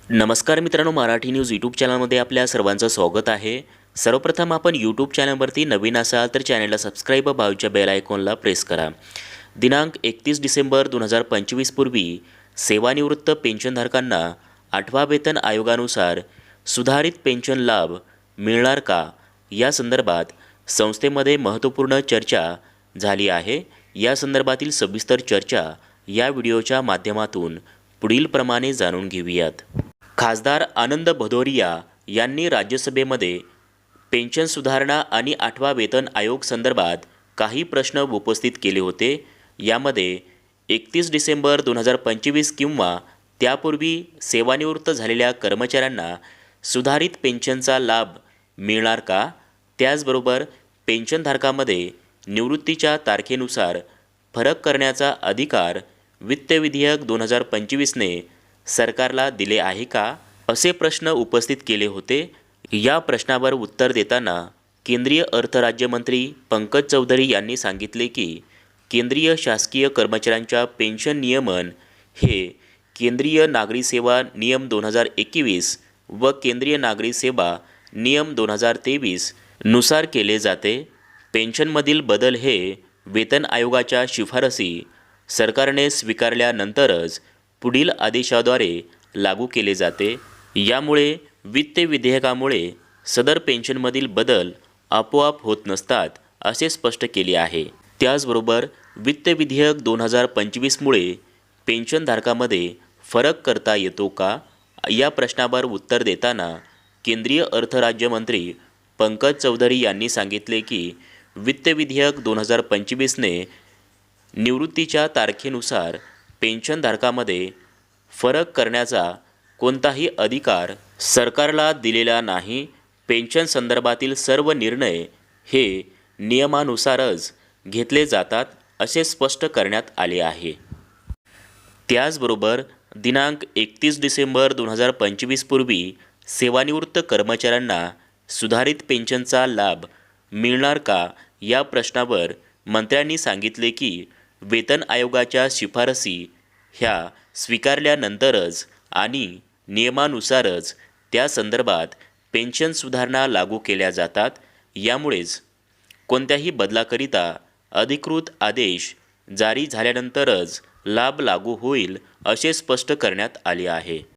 नमस्कार मित्रांनो, Marathi news YouTube चॅनलमध्ये आपल्या सर्वांचं स्वागत आहे। सर्वप्रथम आपण यूट्यूब चॅनलवरती नवीन असाल तर चॅनलला सबस्क्राईब व बाजूच्या बेल आयकॉनला प्रेस करा। दिनांक 31 डिसेंबर 2025 पूर्वी सेवानिवृत्त पेन्शनधारकांना 8व्या वेतन आयोगानुसार सुधारित पेन्शन लाभ मिळणार का या संदर्भात संस्थेमध्ये महत्त्वपूर्ण चर्चा झाली आहे। या संदर्भातील सविस्तर चर्चा या व्हिडिओच्या माध्यमातून पुढील प्रमाणे जाणून घेऊयात। खासदार आनंद भदौरिया यांनी राज्यसभेमध्ये पेन्शन सुधारणा आणि 8वा वेतन आयोग संदर्भात काही प्रश्न उपस्थित केले होते। यामध्ये 31 डिसेंबर 2025 किंवा त्यापूर्वी सेवानिवृत्त झालेल्या कर्मचाऱ्यांना सुधारित पेन्शनचा लाभ मिळणार का, त्याचबरोबर पेन्शनधारकामध्ये निवृत्तीच्या तारखेनुसार फरक करण्याचा अधिकार वित्त विधेयक 2025ने सरकारला दिले आहे का, असे प्रश्न उपस्थित केले होते। या प्रश्नावर उत्तर देताना केंद्रीय अर्थ राज्यमंत्री पंकज चौधरी यांनी सांगितले की केंद्रीय शासकीय कर्मचाऱ्यांच्या पेन्शन नियमन हे केंद्रीय नागरी सेवा नियम 2021 व केंद्रीय नागरी सेवा नियम 2023 नुसार केले जाते। पेन्शनमधील बदल हे वेतन आयोगाच्या शिफारसी सरकारने स्वीकारल्यानंतरच पुढील आदेशाद्वारे लागू केले जाते। यामुळे वित्त विधेयकामुळे सदर पेन्शनमधील बदल आपोआप होत नसतात असे स्पष्ट केले आहे। त्याचबरोबर वित्त विधेयक 2025 मुळे पेन्शनधारकामध्ये फरक करता येतो का, या प्रश्नावर उत्तर देताना केंद्रीय अर्थ राज्यमंत्री पंकज चौधरी यांनी सांगितले की वित्त विधेयक 2025ने निवृत्तीच्या तारखेनुसार पेन्शनधारकामध्ये फरक करण्याचा कोणताही अधिकार सरकारला दिलेला नाही। पेन्शन संदर्भातील सर्व निर्णय हे नियमानुसारच घेतले जातात असे स्पष्ट करण्यात आले आहे। त्याचबरोबर दिनांक 31 डिसेंबर 2025 पूर्वी सेवानिवृत्त कर्मचाऱ्यांना सुधारित पेन्शनचा लाभ मिळणार का, या प्रश्नावर मंत्र्यांनी सांगितले की वेतन आयोगाच्या शिफारसी ह्या स्वीकारल्यानंतरच आणि नियमानुसारच त्या संदर्भात पेन्शन सुधारणा लागू केल्या जातात। यामुळेच कोणत्याही बदलाकरिता अधिकृत आदेश जारी झाल्यानंतरच लाभ लागू होईल असे स्पष्ट करण्यात आले आहे।